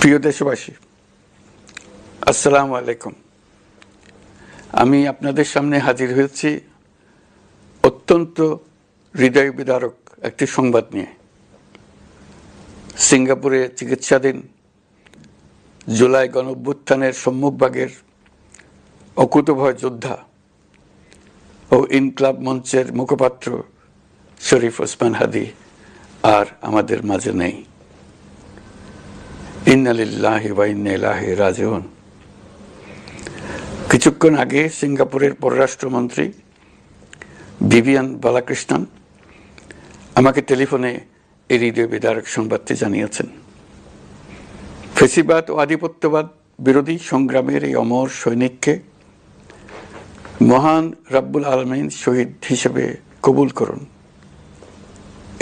প্রিয় দেশবাসী, আসসালামু আলাইকুম। আমি আপনাদের সামনে হাজির হয়েছি অত্যন্ত হৃদয় বিদারক একটি সংবাদ নিয়ে। সিঙ্গাপুরে চিকিৎসাধীন জুলাই গণঅভ্যুত্থানের সম্মুখভাগের অকুতোভয় যোদ্ধা ও ইনকলাব মঞ্চের মুখপাত্র শরীফ ওসমান হাদী আর আমাদের মাঝে নেই। ইন্না লিল্লাহি ওয়া ইন্না ইলাইহি রাজিউন। কিছুক্ষণ আগে সিঙ্গাপুরের পররাষ্ট্রমন্ত্রী ভিভিয়ান বালাকৃষ্ণন আমাকে টেলিফোনে এই হৃদয় বিদারক সংবাদটি জানিয়েছেন। ফেসিবাদ ও আধিপত্যবাদ বিরোধী সংগ্রামের এই অমর সৈনিককে মহান রাব্বুল আলামিন শহীদ হিসেবে কবুল করুন,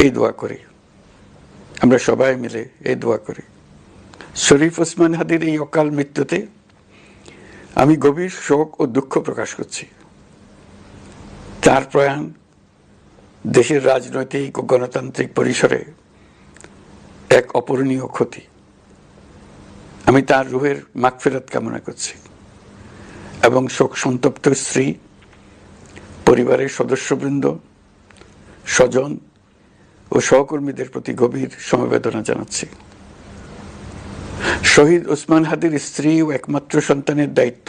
এই দোয়া করি। আমরা সবাই মিলে এই দোয়া করি। শরীফ ওসমান হাদীর এই অকাল মৃত্যুতে আমি গভীর শোক ও দুঃখ প্রকাশ করছি। তার প্রয়াণ দেশের রাজনৈতিক ও গণতান্ত্রিক পরিসরে এক অপূরণীয় ক্ষতি। আমি তার রুহের মাগফিরাত কামনা করছি এবং শোক সন্তপ্ত স্ত্রী, পরিবারের সদস্যবৃন্দ, স্বজন ও সহকর্মীদের প্রতি গভীর সমবেদনা জানাচ্ছি। শহীদ ওসমান হাদীর স্ত্রী ও একমাত্র সন্তানের দায়িত্ব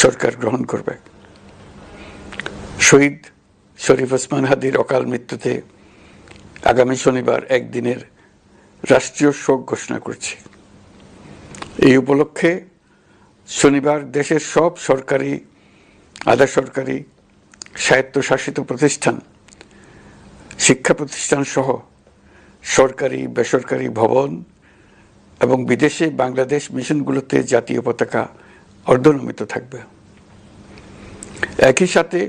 সরকার গ্রহণ করবে। শহীদ শরীফ ওসমান হাদীর অকাল মৃত্যুতে আগামী শনিবার একদিনের রাষ্ট্রীয় শোক ঘোষণা করছি। এই উপলক্ষে শনিবার দেশের সব সরকারি, আধা সরকারি, স্বায়ত্তশাসিত প্রতিষ্ঠান, শিক্ষা প্রতিষ্ঠান সহ সরকারি বেসরকারি ভবন এবং বিদেশে বাংলাদেশ মিশনগুলোতে জাতীয় পতাকা অর্ধনমিত থাকবে। একই সাথে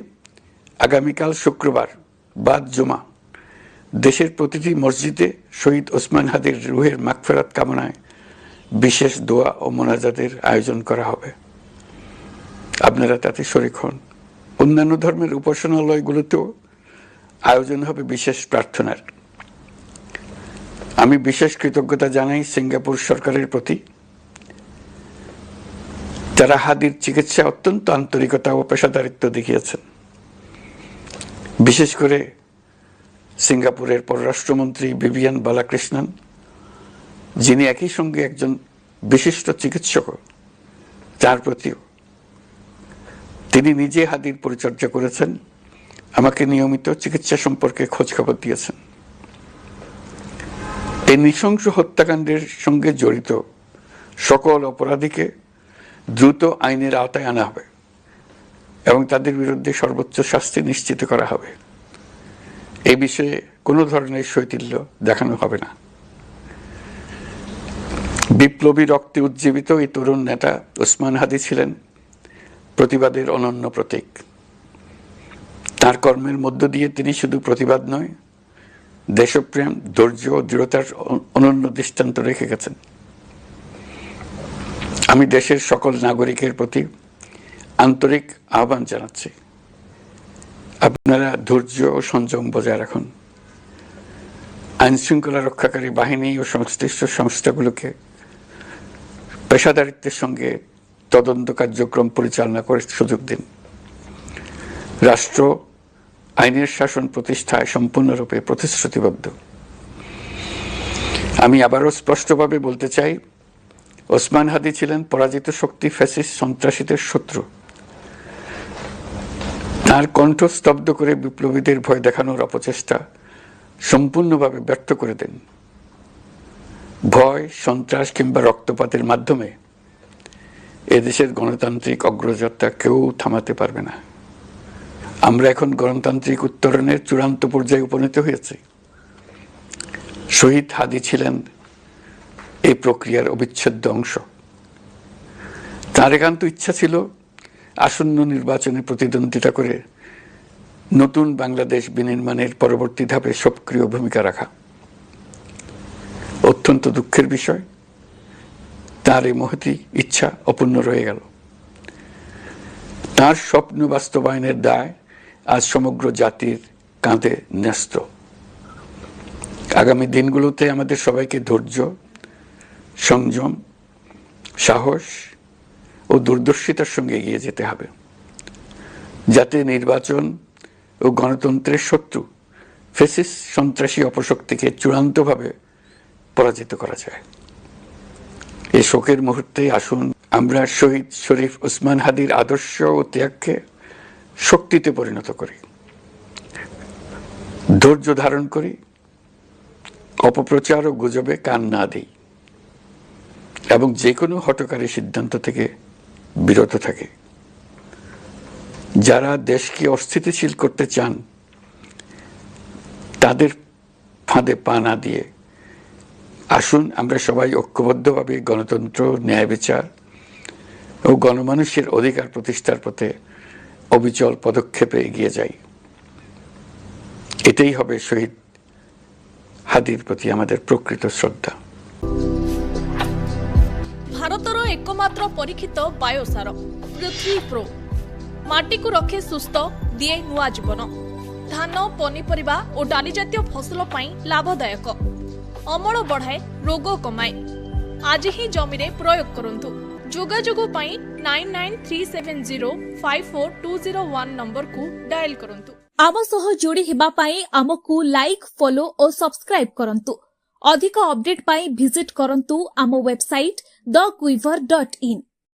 আগামীকাল শুক্রবার বাদ জুমা দেশের প্রতিটি মসজিদে শহীদ ওসমান হাদীর রুহের মাগফিরাত কামনায় বিশেষ দোয়া ও মোনাজাতের আয়োজন করা হবে। আপনারা তাতে শরীক হন। অন্যান্য ধর্মের উপাসনালয়গুলোতেও আয়োজন হবে বিশেষ প্রার্থনার। আমি বিশেষ কৃতজ্ঞতা জানাই সিঙ্গাপুর সরকারের প্রতি। তারা হাদীর চিকিৎসায় অত্যন্ত আন্তরিকতা ও পেশাদারিত্ব দেখিয়েছেন। বিশেষ করে সিঙ্গাপুরের পররাষ্ট্রমন্ত্রী ভিভিয়ান বালাকৃষ্ণন, যিনি একই সঙ্গে একজন বিশিষ্ট চিকিৎসক, তার প্রতিও তিনি নিজে হাদীর পরিচর্যা করেছেন, আমাকে নিয়মিত চিকিৎসা সম্পর্কে খোঁজ খবর দিয়েছেন। এই নৃশংস হত্যাকাণ্ডের সঙ্গে জড়িত সকল অপরাধীকে দ্রুত আইনের আওতায় আনা হবে এবং তাদের বিরুদ্ধে সর্বোচ্চ শাস্তি নিশ্চিত করা হবে। এই বিষয়ে কোনো ধরনের শৈথিল্য দেখানো হবে না। বিপ্লবী রক্তে উজ্জীবিত এই তরুণ নেতা ওসমান হাদী ছিলেন প্রতিবাদের অনন্য প্রতীক। তার কর্মের মধ্য দিয়ে তিনি শুধু প্রতিবাদ নয়, দেশপ্রেম, ধৈর্য ও দৃঢ়তার অনন্য দৃষ্টান্ত রেখে গেছেন। আমি দেশের সকল নাগরিকের প্রতি আন্তরিক আহ্বান জানাচ্ছি, আপনারা ধৈর্য ও সংযম বজায় রাখুন। আইন শৃঙ্খলা রক্ষাকারী বাহিনী ও সংশ্লিষ্ট সংস্থাগুলোকে পেশাদারিত্বের সঙ্গে তদন্ত কার্যক্রম পরিচালনা করে সুযোগ দিন। রাষ্ট্র আইনের শাসন প্রতিষ্ঠায় সম্পূর্ণরূপে প্রতিশ্রুতিবদ্ধ। আমি আবারও স্পষ্টভাবে বলতে চাই, ওসমান হাদী ছিলেন পরাজিত শক্তি ফ্যাসিস্ট সন্ত্রাসীদের শত্রু। তার কণ্ঠ স্তব্ধ করে বিপ্লবীদের ভয় দেখানোর অপচেষ্টা সম্পূর্ণভাবে ব্যর্থ করে দেন। ভয়, সন্ত্রাস কিংবা রক্তপাতের মাধ্যমে এদেশের গণতান্ত্রিক অগ্রযাত্রা কেউ থামাতে পারবে না। আমরা এখন গণতান্ত্রিক উত্তরণের চূড়ান্ত পর্যায়ে উপনীত হয়েছি। শহীদ হাদী ছিলেন এই প্রক্রিয়ার অবিচ্ছেদ্য অংশ। তার একান্ত ইচ্ছা ছিল আসন্ন নির্বাচনে প্রতিদ্বন্দ্বিতা করে নতুন বাংলাদেশ বিনির্মাণের পরবর্তী ধাপে সক্রিয় ভূমিকা রাখা। অত্যন্ত দুঃখের বিষয়, তার এই মহতী ইচ্ছা অপূর্ণ রয়ে গেল। তার স্বপ্ন বাস্তবায়নের দায় আজ সমগ্র জাতির কাঁধে ন্যস্ত। আগামী দিনগুলোতে আমাদের সবাইকে ধৈর্য, সংযম, সাহস ও দূরদর্শিতার সঙ্গে এগিয়ে যেতে হবে, যাতে নির্বাচন ও গণতন্ত্রের শত্রু ফ্যাসিস্ট সন্ত্রাসী অপশক্তিকে চূড়ান্তভাবে পরাজিত করা যায়। এই শোকের মুহূর্তে আসুন আমরা শহীদ শরীফ ওসমান হাদির আদর্শ ও ত্যাগকে শক্তিতে পরিণত করি, ধৈর্য ধারণ করি, অপপ্রচার ও গুজবে কান না দিই এবং যে কোনো হঠকারী সিদ্ধান্ত থেকে বিরত থাকে। যারা দেশকে অস্থিতিশীল করতে চান তাদের ফাঁদে পা না দিয়ে আসুন আমরা সবাই ঐক্যবদ্ধভাবে গণতন্ত্র, ন্যায় বিচার ও গণমানুষের অধিকার প্রতিষ্ঠার পথে অবিচল পদক্ষেপে এগিয়ে যাই। এটাই হবে শহীদ হাদির প্রতি আমাদের প্রকৃত শ্রদ্ধা। ଭାରତର ଏକମାତ୍ର ପରୀକ୍ଷିତ ବାୟୋସାର ପୃଥ୍ୱୀ ପ୍ରୋ ମାଟିକୁ ରଖେ ସୁସ୍ଥ, ଦିଏ ନୂଆ ଜୀବନ। ଧାନ, ପନିପରିବା ଓ ଡାଲି ଜାତୀୟ ଫସଲ ପାଇଁ ଲାଭଦାୟକ, ଅମଳ ବଢ଼ାଏ, ରୋଗ କମାଏ। ଆଜି ହିଁ ଜମିରେ ପ୍ରୟୋଗ କରନ୍ତୁ। ଯୋଗାଯୋଗ ପାଇଁ 9937054201 ନମ୍ବରକୁ ଡାଏଲ କରନ୍ତୁ। ଆମ ସହ ଯୋଡ଼ି ହେବା ପାଇଁ ଆମକୁ ଲାଇକ୍, ଫଲୋ ଓ ସବସ୍କ୍ରାଇବ୍ କରନ୍ତୁ। ଅଧିକ ଅପଡେଟ୍ ପାଇଁ ଭିଜିଟ୍ କରନ୍ତୁ ଆମ ୱେବସାଇଟ୍ thequiver.in।